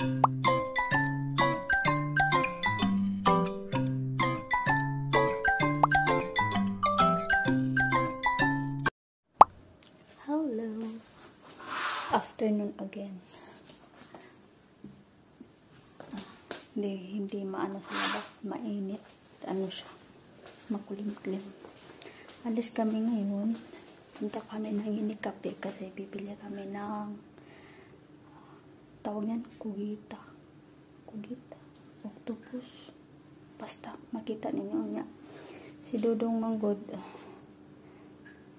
Hello. Afternoon again. Hindi maano sa labas, mainit. Ano siya, makulimlim. Alis kami ngayon. Punta kami ng YENIKAPI kasi bibili kami ng tawag yan, kugita, octopus. Basta makita ninyo niya. Si Dudong Manggod,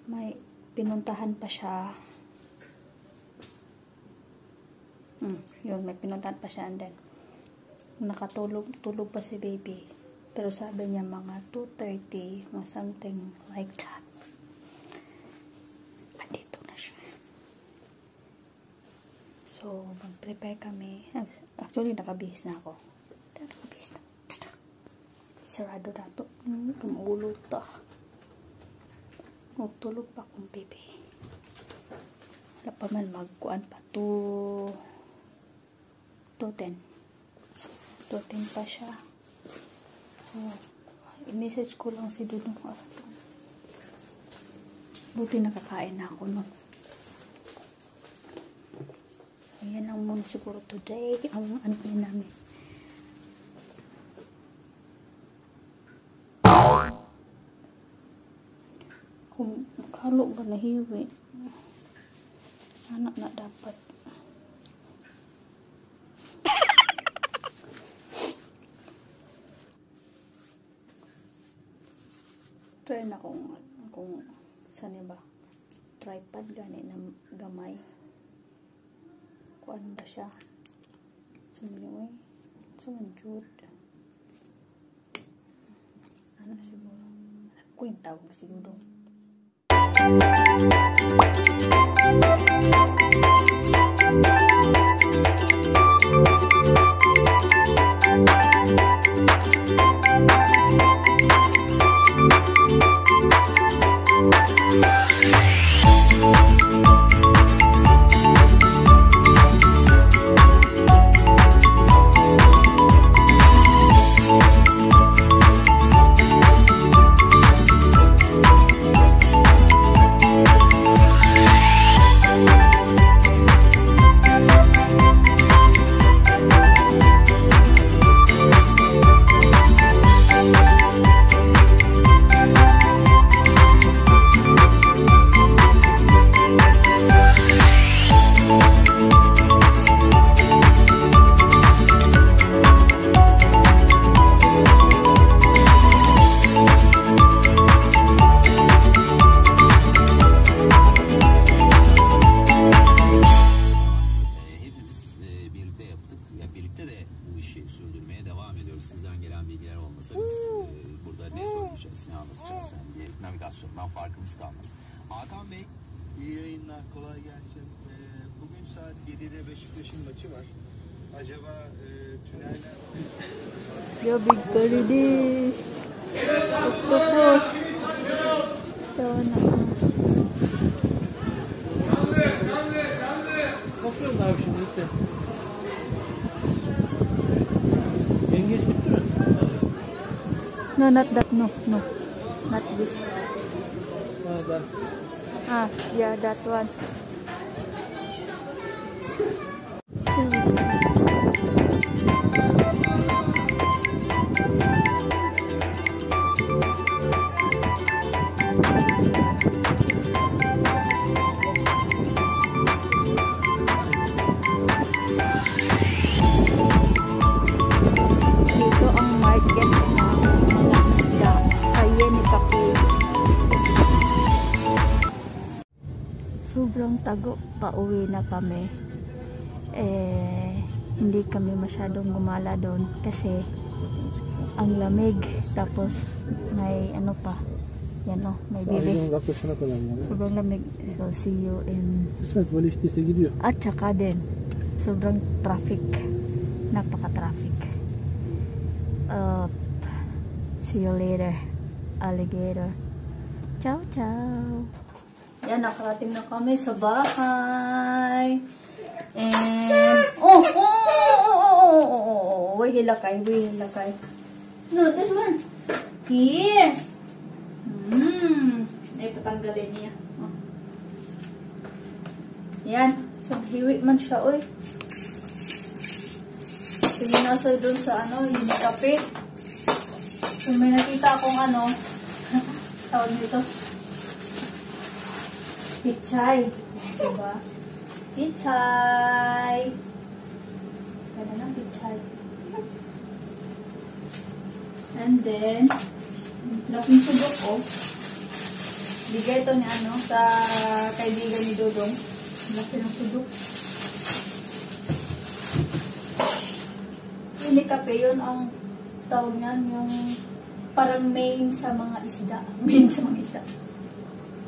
may pinuntahan pa siya. Yun, may pinuntahan pa siya, and then tulog pa si baby, pero sabi niya mga 2:30 or something like that. Andito na siya. So mag-prepare kami. Actually nakabihis na ako. Sarado na to. Tumulog ta. Tulog pa akong baby. Wala pa man magkuan pa 2:10 pa siya. So, i-message ko lang si Dudong Aston. Buti nakakain na ako nun. Ayan lang muna siguro today. Ang ano namin. Kung makalo ba nahiwi, anak na dapat. Try na kung saan ba tripod gani na gamay kuan ba siya sumiyoy sumanjud ano siguro kwenta ko siguro. Navigasyondan farkımız kalmaz. Hakan Bey. İyi yayınlar, kolay gelsin. Bugün saat 7'de Beşiktaş'ın maçı var. Acaba tüneller... Yo, big holidays. Octopus. Bakıyorum abi şimdi bitti. Yengeç bitti mi? No, not that. No. Not this. Yeah, that one. Dito ang market ng mga isda sa YENIKAPI. Sobrang tago, pauwi na kami. Hindi kami masyadong gumala doon kasi ang lamig, tapos may ano pa yan may bibi, sobrang lamig. So see you in at saka din sobrang traffic, napaka traffic. See you later, alligator. Ciao ciao. Yan, nakarating na kami sa bahay. And hilakay. No, this one. Here. Ito tanggalin niya. Oh. Yan. So, hiwi man siya, oy. Sige na sa dun sa YENIKAPI. So, may nakita akong tawag nito. Pichay. Diba? Pichay. Ganda ng pichay. And then, laking subok ko. Bigay ito ni sa kaibigan ni Dodong. Laki ng subok. YENIKAPI, yun ang tawag niyan, yung parang main sa mga isda. Main sa mga isda.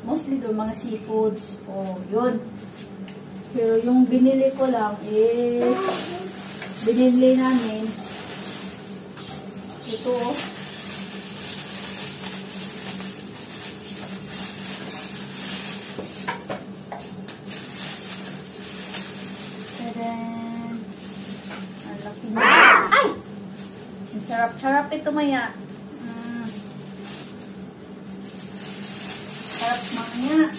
Mostly doon, mga seafoods. O, yun. Pero yung binili ko lang is, binili namin, ito, ay! Charap-charap ito maya. Charap maya.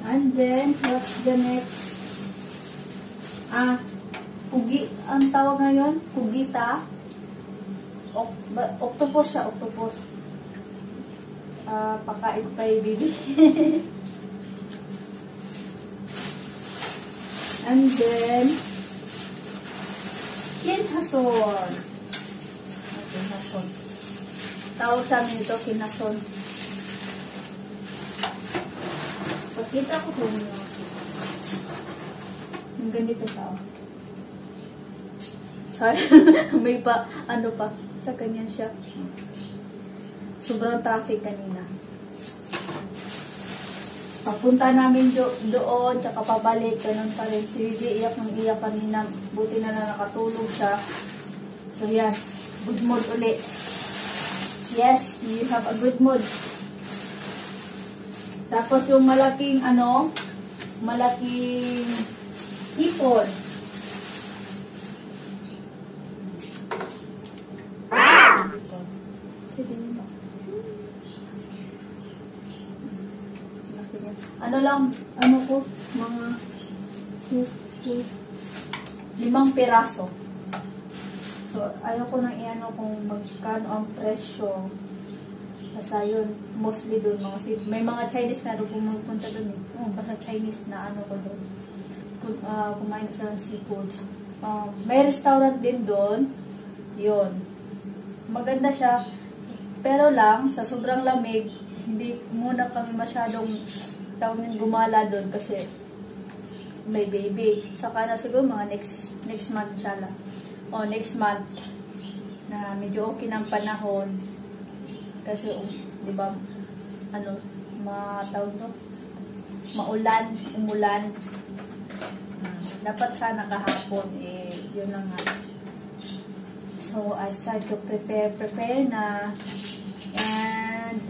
And then, what's the next? Kugi. Ang tawag ngayon? Kugita. Octopus siya, octopus. Pakain pa yung baby. And then, kinhason. Kinhason. Tawag sa amin ito, kinhason. Pakita ko sa inyo. Yung ganito tao. Char. May pa, pa. Sa ganyan siya. Sobrang traffic kanina. Papunta namin doon, tsaka pabalik, ganun pa rin. Si Vivi iyak ng iyak kanina. Buti na lang nakatulog siya. So yan, good mood uli. Yes, you have a good mood. Tapos yung malaking malaking hipon. Mga 5 piraso. So, ayaw ko nang kung magkano ang presyo. Basta yun, mostly doon. May mga Chinese na doon pumunta doon. Basta Chinese na ko doon. Kumain sa seafoods. May restaurant din doon. Yun. Maganda siya. Pero lang, sa sobrang lamig, hindi muna kami masyadong gumala doon kasi may baby. Saka na siguro mga next month siya lang. O next month na medyo okay ng panahon kasi di ba umulan. Dapat sana kahapon yun lang nga. So I start to prepare na. And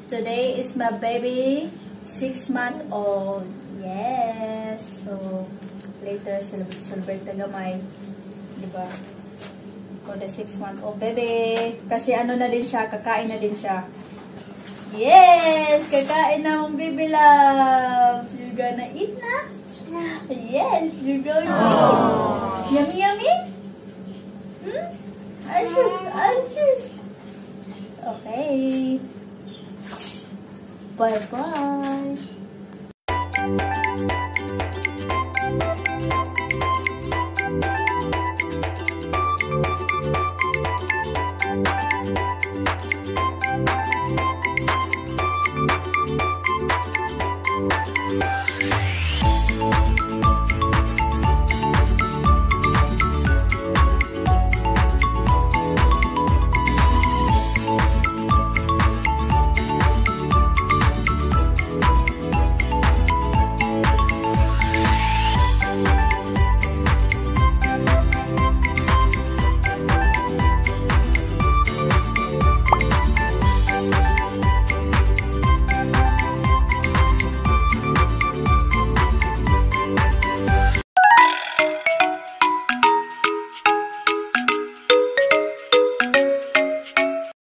today is my baby 6-month-old. Yes. So, later, celebrate na gamay. Diba? For the 6-month-old baby. Kasi na din siya, kakain na din siya. Yes! Kakain na mong baby loves. You're gonna eat na? Yes, you're going to eat. Yummy, yummy? Ashes. Okay. Bye-bye.